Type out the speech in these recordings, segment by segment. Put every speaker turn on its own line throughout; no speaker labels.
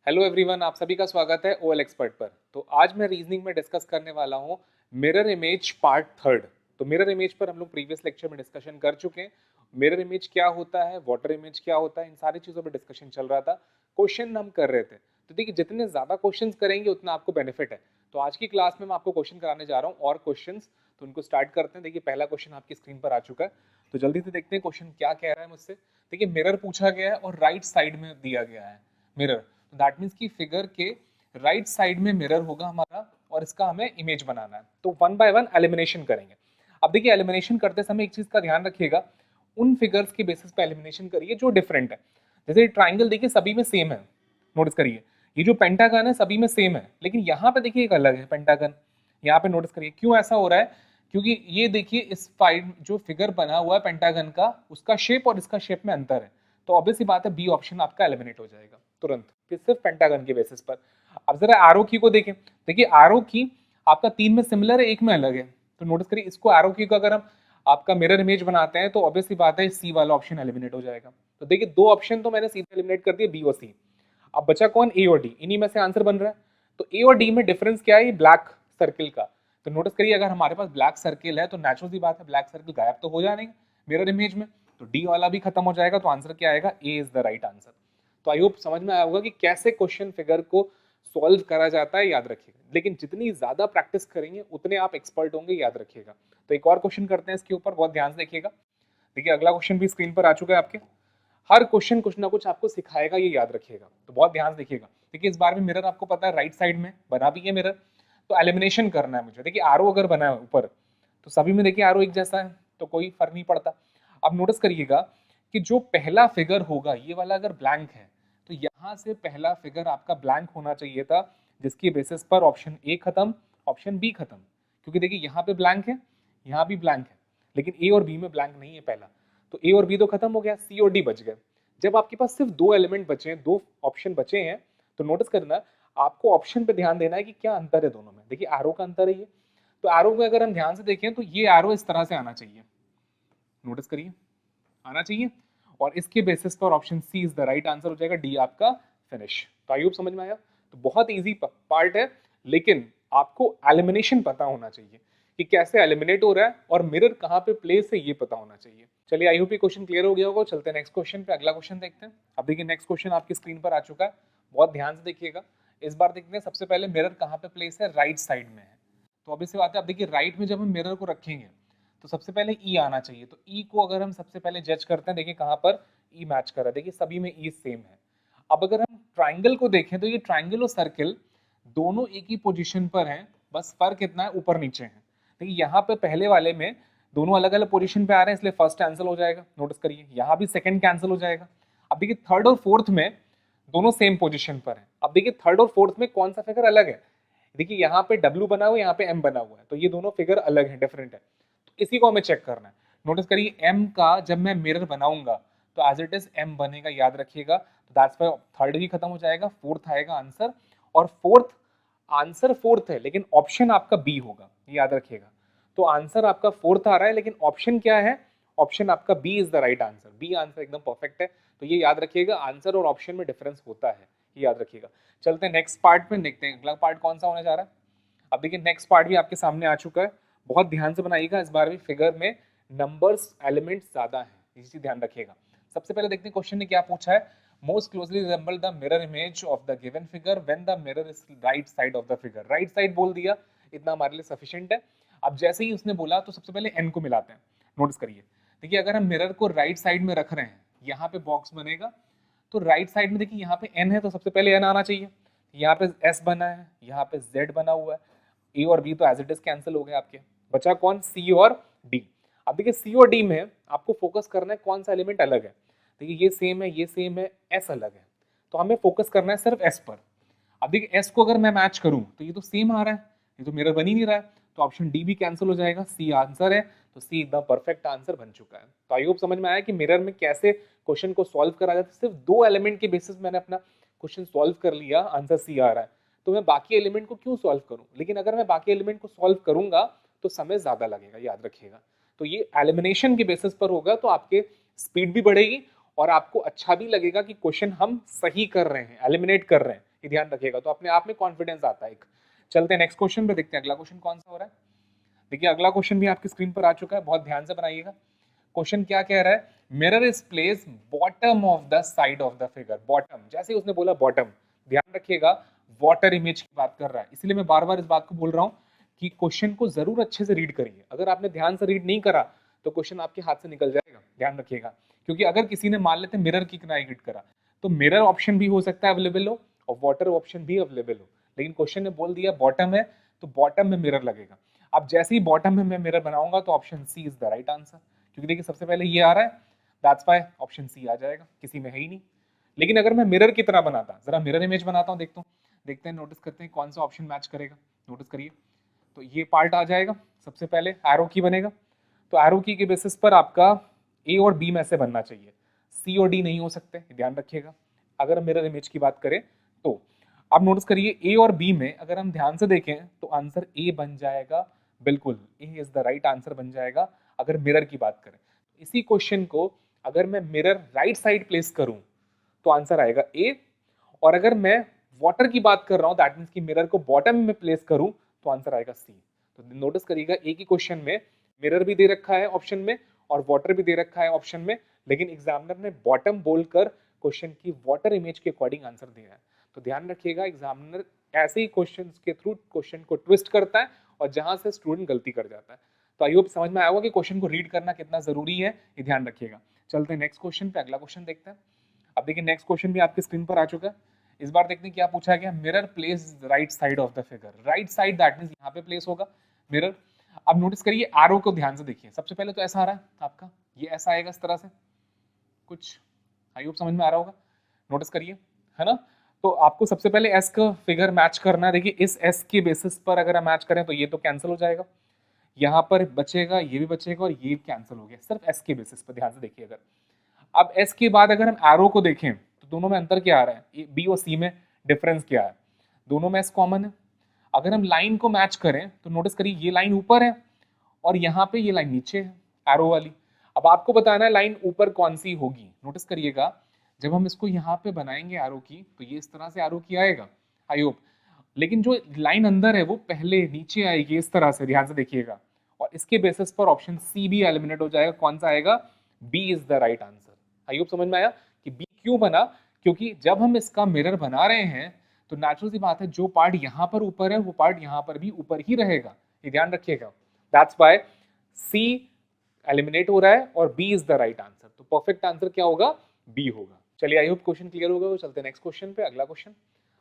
Hello everyone, आप सभी का स्वागत है ओएल एक्सपर्ट पर। तो आज मैं रीजनिंग में डिस्कस करने वाला हूँ मिरर इमेज पार्ट थर्ड। तो मिरर इमेज पर हम लोग प्रीवियस लेक्चर में डिस्कशन कर चुके हैं। मिरर इमेज क्या होता है, वाटर इमेज क्या होता है, इन सारी चीज़ों पर डिस्कशन चल रहा था। क्वेश्चन हम कर रहे थे, तो देखिए जितने ज़्यादा क्वेश्चन करेंगे उतना आपको बेनिफिट है। तो आज की क्लास में मैं आपको क्वेश्चन कराने जा रहा हूँ और क्वेश्चन, तो उनको स्टार्ट करते हैं। देखिए पहला क्वेश्चन आपकी स्क्रीन पर आ चुका है, तो जल्दी से देखते हैं क्वेश्चन क्या कह रहा है मुझसे। देखिए मिरर पूछा गया है और राइट साइड में दिया गया है मिरर, तो दैट मीन्स कि फिगर के राइट साइड में मिरर होगा हमारा और इसका हमें इमेज बनाना है। तो वन बाय वन एलिमिनेशन करेंगे। अब देखिए एलिमिनेशन करते समय एक चीज का ध्यान रखिएगा, उन फिगर्स के बेसिस पे एलिमिनेशन करिए जो डिफरेंट है। जैसे ट्राइंगल देखिए सभी में सेम है, नोटिस करिए। ये जो पेंटागन है सभी में सेम है, लेकिन यहाँ पे देखिए एक अलग है पेंटागन। यहाँ पे नोटिस करिए क्यों ऐसा हो रहा है, क्योंकि ये देखिए इस फाइल जो फिगर बना हुआ है पेंटागन का, उसका शेप और इसका शेप में अंतर है। तो ऑब्वियस सी बात है बी ऑप्शन आपका एलिमिनेट हो जाएगा तुरंत, फिर सिर्फ पेंटागन के बेसिस पर। अब जरा आरो की को देखें। देखिए आरो की आपका 3 में सिमिलर है, 1 में अलग है। तो नोटिस करिए इसको आरो की को अगर हम आपका मिरर इमेज बनाते हैं तो ऑब्वियस सी बात है सी वाला ऑप्शन एलिमिनेट हो जाएगा। तो देखिए 2 ऑप्शन तो मैंने सीधे एलिमिनेट कर दिए, बी और सी। अब बचा कौन, ए और डी। इन्हीं में से आंसर बन रहा है। तो ए और डी में डिफरेंस क्या है, ये ब्लैक सर्किल का। तो नोटिस करिए अगर हमारे पास ब्लैक सर्किल है तो नेचुरल सी बात है ब्लैक सर्किल गायब तो हो जाएंगे मिरर इमेज में, तो डी वाला भी खत्म हो जाएगा। तो आंसर क्या आएगा, ए इज द राइट आंसर। तो आई होप समझ में आया होगा कि कैसे क्वेश्चन फिगर को सॉल्व करा जाता है, याद रखिएगा। लेकिन जितनी ज्यादा प्रैक्टिस करेंगे उतने आप एक्सपर्ट होंगे, याद रखिएगा। तो एक और क्वेश्चन करते हैं इसके ऊपर, बहुत ध्यान से देखिएगा। देखिए अगला क्वेश्चन भी स्क्रीन पर आ चुका है आपके। हर क्वेश्चन कुछ ना कुछ आपको सिखाएगा, ये याद रखिएगा। तो बहुत ध्यान से देखिएगा। देखिए इस बार में मिरर आपको पता है राइट साइड में बना भी है मिरर, तो एलिमिनेशन करना है मुझे। देखिए आरो अगर बना है ऊपर तो सभी में देखिए आरो एक जैसा है, तो कोई फर्क नहीं पड़ता। अब नोटिस करिएगा कि जो पहला फिगर होगा ये वाला अगर ब्लैंक है तो यहाँ से पहला फिगर आपका ब्लैंक होना चाहिए था, जिसकी बेसिस पर ऑप्शन ए खत्म, ऑप्शन बी खत्म। क्योंकि देखिए यहाँ पे ब्लैंक है, यहाँ भी ब्लैंक है, लेकिन ए और बी में ब्लैंक नहीं है पहला। तो ए और बी तो खत्म हो गया, सी और डी बच गए। जब आपके पास सिर्फ 2 एलिमेंट बचे हैं, 2 ऑप्शन बचे हैं, तो नोटिस करना आपको ऑप्शन पे ध्यान देना है कि क्या अंतर है दोनों में। देखिए आरो का अंतर है ये, तो आरो में अगर हम ध्यान से देखें तो ये आरो इस तरह से आना चाहिए, नोटिस करिए आना चाहिए, और इसके बेसिस पर option C is the right answer हो जाएगा, डी आपका फिनिश। तो आई होप समझ में आया। तो बहुत इजी पार्ट है, लेकिन आपको एलिमिनेशन पता होना चाहिए कि कैसे एलिमिनेट हो रहा है और मिरर कहाँ पे प्लेस है ये पता होना चाहिए। चलिए आई होप ये क्वेश्चन क्लियर हो गया होगा। चलते हैं नेक्स्ट क्वेश्चन पे, अगला क्वेश्चन देखते हैं। अब देखिए नेक्स्ट क्वेश्चन आपकी स्क्रीन पर आ चुका है, बहुत ध्यान से देखिएगा। इस बार देखते हैं सबसे पहले मिरर कहाँ पे प्लेस है, राइट साइड में है। तो अभी से बात है, अब देखिए राइट में जब हम मिरर को रखेंगे तो सबसे पहले ई आना चाहिए। तो ई को अगर हम सबसे पहले जज करते हैं, देखिए कहाँ पर ई मैच कर रहा है, देखिए सभी में ई सेम है। अब अगर हम ट्राइंगल को देखें तो ये ट्राइंगल और सर्किल दोनों एक ही पोजीशन पर हैं, बस फर्क इतना है ऊपर नीचे है। देखिए यहाँ पे पहले वाले में दोनों अलग अलग पोजीशन पे आ रहे हैं, इसलिए फर्स्ट कैंसिल हो जाएगा। नोटिस करिए यहाँ भी सेकंड कैंसिल हो जाएगा। अब देखिए थर्ड और फोर्थ में दोनों सेम पोजीशन पर है। अब देखिए थर्ड और फोर्थ में कौन सा फिगर अलग है, देखिए यहाँ पे W बना हुआ है, यहाँ पे M बना हुआ है, तो ये दोनों फिगर अलग है, डिफरेंट है। तो इसी को हमें चेक करना है। नोटिस करिए M का जब मैं मिरर बनाऊंगा तो एज इट इज M बनेगा, याद रखिएगा। तो दैट्स व्हाई थर्ड भी खत्म हो जाएगा, फोर्थ आएगा आंसर। और फोर्थ आंसर फोर्थ है, लेकिन ऑप्शन आपका बी होगा, ये याद रखिएगा। तो आंसर आपका फोर्थ आ रहा है, लेकिन ऑप्शन क्या है, ऑप्शन आपका B is the right answer. B answer एकदम परफेक्ट है। तो ये याद रखिएगा, आंसर और ऑप्शन में डिफरेंस होता है, ये याद रखिएगा। चलते हैं नेक्स्ट पार्ट में, देखते हैं अगला पार्ट कौन सा होने जा रहा है। अब देखिए नेक्स्ट पार्ट भी आपके सामने आ चुका है, बहुत ध्यान से बनाइएगा। इस बार भी फिगर में नंबर्स एलिमेंट्स ज्यादा हैं, इसी ध्यान रखिएगा। सबसे पहले देखते हैं क्वेश्चन ने क्या पूछा है। Most closely resemble the mirror image of the given figure when the mirror is right side of the figure. Right side बोल दिया, इतना हमारे लिए सफिशिएंट है। अब जैसे ही उसने बोला तो सबसे पहले एन को मिलाते हैं। नोटिस करिए, देखिए अगर हम मिरर को राइट साइड में रख रहे हैं, यहाँ पे बॉक्स बनेगा, तो राइट साइड में देखिए यहाँ पे एन है, तो सबसे पहले एन आना चाहिए। यहाँ पे एस बना है, यहाँ पे जेड बना हुआ है, ए और बी तो एज इट इज कैंसिल हो गए आपके, बचा कौन, सी और डी। अब देखिए सी और डी में आपको फोकस करना है कौन सा एलिमेंट अलग है। देखिए ये सेम है, ये सेम है, एस अलग है, तो हमें फोकस करना है सिर्फ एस पर। अब देखिए एस को अगर मैं मैच करूं तो ये तो सेम आ रहा है, ये तो मिरर बन ही नहीं रहा है, तो ऑप्शन डी भी कैंसिल हो जाएगा, सी आंसर है। तो सी एकदम परफेक्ट आंसर बन चुका है। तो आई होप समझ में आया कि मिरर में कैसे क्वेश्चन को सॉल्व करा जाता है। सिर्फ 2 एलिमेंट के बेसिस मैंने अपना क्वेश्चन सॉल्व कर लिया, आंसर सी आ रहा है, तो मैं बाकी एलिमेंट को क्यों सॉल्व करूं। लेकिन अगर मैं बाकी एलिमेंट को सॉल्व करूंगा तो समय ज्यादा लगेगा, याद रखिएगा। तो ये एलिमिनेशन के बेसिस पर होगा, तो आपके स्पीड भी बढ़ेगी और आपको अच्छा भी लगेगा कि क्वेश्चन हम सही कर रहे हैं, एलिमिनेट कर रहे हैं, ये ध्यान रखिएगा, तो अपने आप में कॉन्फिडेंस आता है एक। चलते हैं नेक्स्ट क्वेश्चन पे, देखते हैं अगला क्वेश्चन कौन सा हो रहा है। देखिए अगला क्वेश्चन भी आपकी स्क्रीन पर आ चुका है, बहुत ध्यान से बनाइएगा। क्वेश्चन क्या कह रहा है, mirror is place bottom of the side of the figure. Bottom, जैसे ही उसने बोला बॉटम, ध्यान रखिएगा वाटर इमेज की बात कर रहा है, इसलिए मैं बार बार इस बात को बोल रहा हूँ कि क्वेश्चन को जरूर अच्छे से रीड करिए। अगर आपने ध्यान से रीड नहीं करा तो क्वेश्चन आपके हाथ से निकल जाएगा, ध्यान रखिएगा। क्योंकि अगर किसी ने मान लेते मिरर की किनारे रीड करा तो मिरर ऑप्शन भी हो सकता है अवेलेबल हो और वाटर ऑप्शन भी अवेलेबल हो, लेकिन क्वेश्चन ने बोल दिया बॉटम है तो बॉटम में मिरर लगेगा। अब जैसे ही बॉटम में मैं मिरर बनाऊंगा तो option C is the right answer, क्योंकि देखिए सबसे पहले ये आ रहा है, दैट्स व्हाई ऑप्शन सी आ जाएगा, किसी में है ही नहीं। लेकिन अगर मैं मिरर की तरह बनाता, जरा मिरर इमेज बनाता हूँ, देखते हैं नोटिस करते हैं कौन सा ऑप्शन मैच करेगा। नोटिस करिए, तो ये पार्ट आ जाएगा, सबसे पहले एरो की बनेगा, तो एरो की के बेसिस पर आपका ए और बी में से बनना चाहिए, सी और डी नहीं हो सकते, ध्यान रखिएगा अगर मिरर इमेज की बात करें तो। अब नोटिस करिए ए और बी में अगर हम ध्यान से देखें तो आंसर ए बन जाएगा, बिल्कुल ए इज द राइट आंसर बन जाएगा अगर मिरर की बात करें। इसी क्वेश्चन को अगर मैं मिरर राइट साइड प्लेस करूं तो आंसर आएगा ए, और अगर मैं वाटर की बात कर रहा हूं दैट मींस कि मिरर को बॉटम में प्लेस करूं तो आंसर आएगा सी। तो नोटिस करिएगा एक ही क्वेश्चन में मिरर भी दे रखा है ऑप्शन में और वाटर भी दे रखा है ऑप्शन में, लेकिन एग्जामिनर ने बॉटम बोलकर क्वेश्चन की वाटर इमेज के अकॉर्डिंग आंसर दिया है। तो ध्यान रखिएगा एग्जामिनर ऐसे ही क्वेश्चन के थ्रू क्वेश्चन को ट्विस्ट करता है और जहां से स्टूडेंट गलती कर जाता है। तो आई होप समझ में आया होगा कि क्वेश्चन को रीड करना कितना जरूरी है, ये ध्यान रखिएगा। चलते हैं नेक्स्ट क्वेश्चन पे, अगला क्वेश्चन देखते हैं। अब देखिए नेक्स्ट क्वेश्चन भी आपकी स्क्रीन पर आ चुका है। इस बार देखते हैं क्या पूछा गया, mirror place right side of the figure. Right side that means यहाँ पे प्लेस होगा मिरर। अब नोटिस करिए एरो को ध्यान से देखिए, सबसे पहले तो ऐसा आ रहा है आपका, ये ऐसा आएगा इस तरह से कुछ, आई होप समझ में आ रहा होगा। नोटिस करिए, है ना। तो आपको सबसे पहले एस का फिगर मैच करना है। देखिए इस एस के बेसिस पर अगर हम मैच करें तो ये तो कैंसिल हो जाएगा, यहाँ पर बचेगा, ये भी बचेगा और ये कैंसिल हो गया, सिर्फ एस के बेसिस पर ध्यान से देखिए। अगर अब एस के बाद अगर हम एरो को देखें तो दोनों में अंतर क्या आ रहा है, बी और सी में डिफरेंस क्या है, दोनों में एस कॉमन है। अगर हम लाइन को मैच करें तो नोटिस करिए ये लाइन ऊपर है और यहाँ पे ये लाइन नीचे है एरो वाली। अब आपको बताना है लाइन ऊपर कौन सी होगी। नोटिस करिएगा जब हम इसको यहाँ पे बनाएंगे एरो की तो ये इस तरह से एरो की आएगा, आई होप। लेकिन जो लाइन अंदर है वो पहले नीचे आएगी इस तरह से, ध्यान से देखिएगा, और इसके बेसिस पर ऑप्शन सी भी एलिमिनेट हो जाएगा। कौन सा आएगा, B is the right answer. I hope समझ में आया कि बी क्यों बना, क्योंकि जब हम इसका मिरर बना रहे हैं तो नेचुरल सी बात है जो पार्ट यहाँ पर ऊपर है वो पार्ट यहाँ पर भी ऊपर ही रहेगा, ये ध्यान रखिएगा। दैट्स व्हाई सी एलिमिनेट हो रहा है और B is the right answer. तो परफेक्ट आंसर क्या होगा, बी होगा। चलिए आई होप क्वेश्चन क्लियर होगा। वो चलते हैं नेक्स्ट क्वेश्चन पे, अगला क्वेश्चन।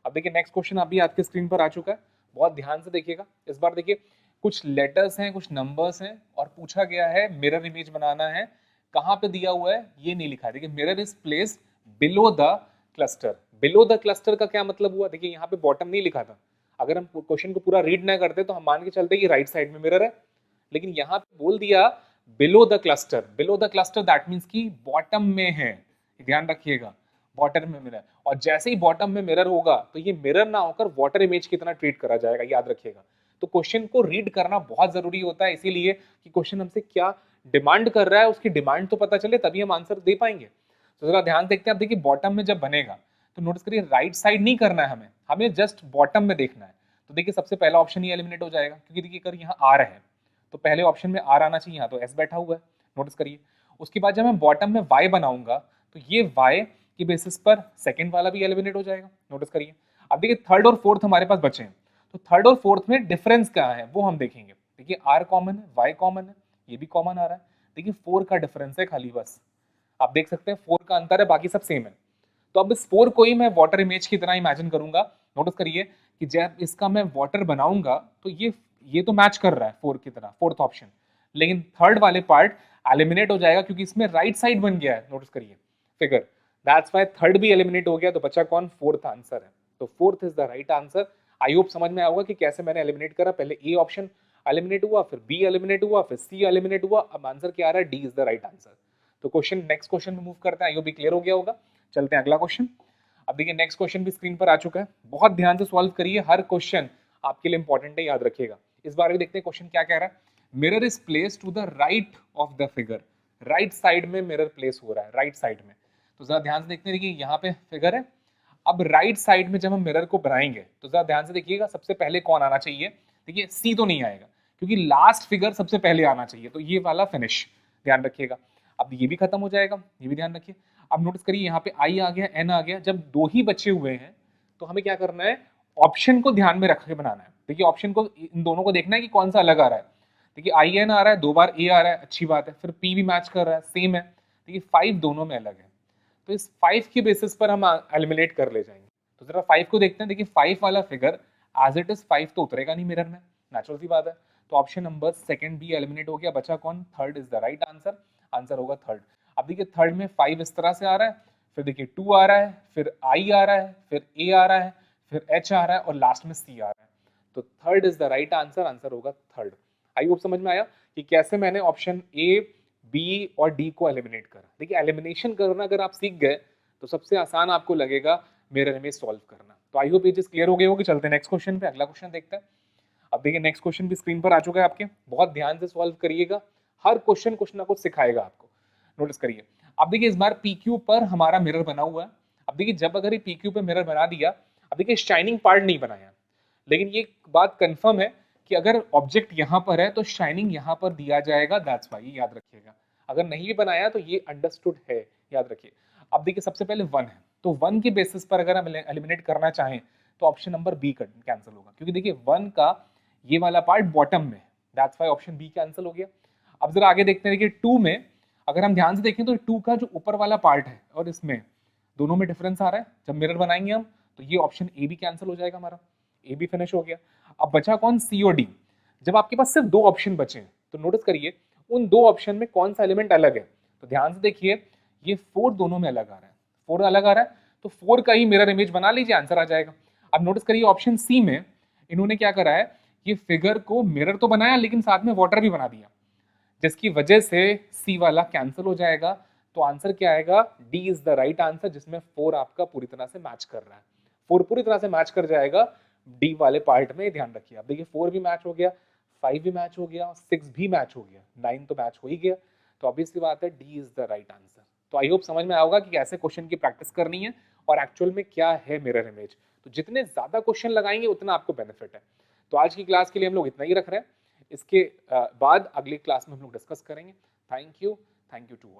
अब देखिए नेक्स्ट क्वेश्चन अभी आपके स्क्रीन पर आ चुका है, बहुत ध्यान से देखिएगा। इस बार देखिए कुछ लेटर्स हैं, कुछ नंबर्स हैं और पूछा गया है मिरर इमेज बनाना है। कहाँ पे दिया हुआ है ये नहीं लिखा है। देखिए mirror is placed below the cluster. Below the cluster का क्या मतलब हुआ, देखिए यहाँ पे बॉटम नहीं लिखा था। अगर हम क्वेश्चन को पूरा रीड ना करते तो हम मान के चलते कि राइट साइड में मिरर है, लेकिन यहाँ पे बोल दिया below the cluster. Below the cluster that means की बॉटम में है, ध्यान रखिएगा, बॉटम में मिरर। और जैसे ही बॉटम में मिरर होगा तो ये मिरर ना होकर वाटर इमेज की तरह ट्रीट करा जाएगा, याद रखिएगा। तो क्वेश्चन को रीड करना बहुत जरूरी होता है, इसीलिए कि क्वेश्चन हमसे क्या डिमांड कर रहा है उसकी डिमांड तो पता चले तभी हम आंसर दे पाएंगे। तो जरा ध्यान देखते हैं। अब देखिए बॉटम में जब बनेगा तो नोटिस करिए राइट साइड नहीं करना है हमें, हमें जस्ट बॉटम में देखना है। तो देखिए सबसे पहला ऑप्शन ही एलिमिनेट हो जाएगा, क्योंकि देखिए अगर यहाँ आर है तो पहले ऑप्शन में आर आना चाहिए, यहाँ तो एस बैठा हुआ है। नोटिस करिए उसके बाद जब मैं बॉटम में वाई बनाऊंगा तो ये वाई के बेसिस पर सेकंड वाला भी एलिमिनेट हो जाएगा। नोटिस करिए अब देखिए थर्ड और फोर्थ हमारे पास बचे हैं, तो थर्ड और फोर्थ में डिफरेंस क्या है वो हम देखेंगे। देखिए आर कॉमन है, वाई कॉमन है, ये भी कॉमन आ रहा है। देखिए 4 का डिफरेंस है खाली, बस आप देख सकते हैं 4 का अंतर है, बाकी सब सेम है। तो अब इस 4 को ही मैं वाटर इमेज की तरह इमेजिन करूंगा। नोटिस करिए कि जब इसका मैं वाटर बनाऊंगा तो ये तो मैच कर रहा है 4 की तरह, फोर्थ ऑप्शन, लेकिन थर्ड वाले पार्ट एलिमिनेट हो जाएगा क्योंकि इसमें राइट साइड बन गया है। नोटिस करिए फिगर, दैट्स व्हाई थर्ड भी एलिमिनेट हो गया, तो बचा कौन, फोर्थ आंसर है। तो fourth is the right answer. I hope समझ में आएगा कि कैसे मैंने एलिमिनेट करा। पहले ए ऑप्शन एलिमिनेट हुआ, फिर बी एलिमिनेट हुआ, फिर सी एलिमिनेट हुआ, अब आंसर क्या आ रहा है, D is the right answer. तो क्वेश्चन नेक्स्ट क्वेश्चन में मूव करते हैं। आई होप भी क्लियर हो गया होगा। चलते हैं अगला क्वेश्चन। अब देखिए नेक्स्ट क्वेश्चन भी स्क्रीन पर आ चुका है, बहुत ध्यान से सॉल्व करिए, हर क्वेश्चन आपके लिए इंपॉर्टेंट है, याद रखिएगा। इस बार भी देखते हैं क्वेश्चन क्या कह रहा है। Mirror is placed to the right of the figure. Right side में मिरर प्लेस हो रहा है, राइट साइड में। तो जरा ध्यान से देखते हैं, देखिए यहाँ पे फिगर है, अब राइट साइड में जब हम मिरर को बनाएंगे तो जरा ध्यान से देखिएगा, सबसे पहले कौन आना चाहिए? देखिए सी तो नहीं आएगा, क्योंकि लास्ट फिगर सबसे पहले आना चाहिए, तो ये वाला फिनिश ध्यान रखिएगा। अब ये भी खत्म हो जाएगा, ये भी ध्यान रखिए। अब नोटिस करिए यहाँ पे आई आ गया, एन आ गया, जब दो ही बचे हुए हैं तो हमें क्या करना है? ऑप्शन को ध्यान में रख के बनाना है। देखिए ऑप्शन को, इन दोनों को देखना है कि कौन सा अलग आ रहा है। देखिए आई एन आ रहा है, 2 बार ए आ रहा है, अच्छी बात है, फिर पी भी मैच कर रहा है, सेम है। देखिए 5 दोनों में अलग है, तो इस 5 के बेसिस पर हम एलिमिनेट कर ले जाएंगे। तो जरा 5 को देखते हैं। देखिए 5 वाला फिगर एज इट इज 5 तो उतरेगा नहीं मिरर में, नेचुरल सी बात है। तो option number second B eliminate हो गया, बचा कौन? Third is the right answer, answer होगा थर्ड। अब देखिए थर्ड में 5 इस तरह से आ रहा है, फिर देखिए 2 आ रहा है, फिर आई आ रहा है, फिर ए आ रहा है, फिर एच आ रहा है और लास्ट में सी आ रहा है। तो third is the right answer, answer होगा थर्ड। आई होप समझ में आया कि कैसे मैंने ऑप्शन ए, बी और डी को एलिमिनेट करा। देखिए एलिमिनेशन करना अगर आप सीख गए तो सबसे आसान आपको लगेगा मिरर इमेज सॉल्व करना। तो आई होप ये चीज क्लियर हो गई होगी। चलते हैं नेक्स्ट क्वेश्चन पे, अगला क्वेश्चन देखते हैं। अब देखिए नेक्स्ट क्वेश्चन भी स्क्रीन पर आ चुका है आपके, बहुत ध्यान से सॉल्व करिएगा, हर क्वेश्चन कुछ ना कुछ सिखाएगा आपको। नोटिस करिए, अब देखिए इस बार PQ पर हमारा मिरर बना हुआ है। अब देखिए जब अगर ये PQ पे मिरर बना दिया, अब देखिए शाइनिंग पार्ट नहीं बनाया, लेकिन ये बात कंफर्म है कि अगर ऑब्जेक्ट यहाँ पर है तो शाइनिंग यहाँ पर दिया जाएगा, दैट्स व्हाई, याद रखिएगा। अगर नहीं भी बनाया तो ये अंडरस्टूड है, याद रखिए। अब देखिए सबसे पहले 1 है, तो 1 के बेसिस पर अगर हम एलिमिनेट करना चाहें तो ऑप्शन नंबर बी कैंसिल होगा, क्योंकि देखिए 1 का ये वाला पार्ट बॉटम में, that's why option B cancel हो गया। अब जरा आगे देखते हैं, देखिए 2 में अगर हम ध्यान से देखें तो 2 का जो ऊपर वाला पार्ट है और इसमें दोनों में डिफरेंस आ रहा है। जब मिरर बनाएंगे हम तो ये ऑप्शन ए भी कैंसिल हो जाएगा, हमारा ए भी फिनिश हो गया। अब बचा कौन? सी और डी। जब आपके पास सिर्फ 2 ऑप्शन बचे हैं तो नोटिस करिए उन 2 ऑप्शन में कौन सा एलिमेंट अलग है। तो ध्यान से देखिए ये 4 दोनों में अलग आ रहा है, 4 अलग आ रहा है, तो 4 का ही मिरर इमेज बना लीजिए, आंसर आ जाएगा। अब नोटिस करिए ऑप्शन सी में इन्होंने क्या करा है, ये फिगर को मिरर तो बनाया लेकिन साथ में वाटर भी बना दिया, जिसकी वजह से सी वाला कैंसिल हो जाएगा। तो आंसर क्या आएगा? D is the right answer, जिसमें 4 आपका पूरी तरह से मैच कर रहा है, 4 पूरी तरह से मैच कर जाएगा डी वाले पार्ट में, ध्यान रखिए। अब देखिए 4 भी मैच हो गया, 5 भी मैच हो गया, 6 भी मैच हो गया, 9 तो मैच हो ही गया। तो ऑब्वियसली बात है D is the right answer. तो आई होप समझ में आएगा कि कैसे क्वेश्चन की प्रैक्टिस करनी है और एक्चुअल में क्या है मिरर इमेज। तो जितने ज्यादा क्वेश्चन लगाएंगे उतना आपको बेनिफिट है। तो आज की क्लास के लिए हम लोग इतना ही रख रहे हैं, इसके बाद अगली क्लास में हम लोग डिस्कस करेंगे। Thank you to all.